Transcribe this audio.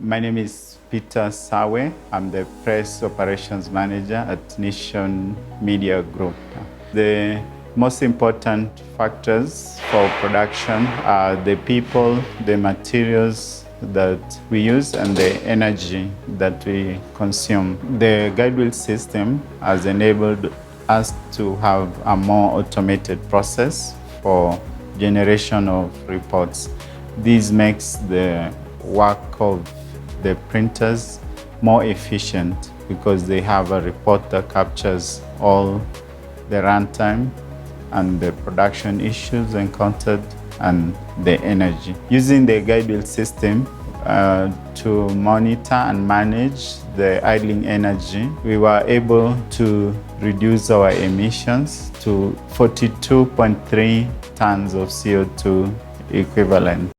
My name is Peter Sawe. I'm the Press Operations Manager at Nation Media Group. The most important factors for production are the people, the materials that we use, and the energy that we consume. The Guidewheel system has enabled us to have a more automated process for generation of reports. This makes the work of the printers more efficient because they have a report that captures all the runtime and the production issues encountered and the energy. Using the Guidewheel system to monitor and manage the idling energy, we were able to reduce our emissions to 42.3 tons of CO2 equivalent.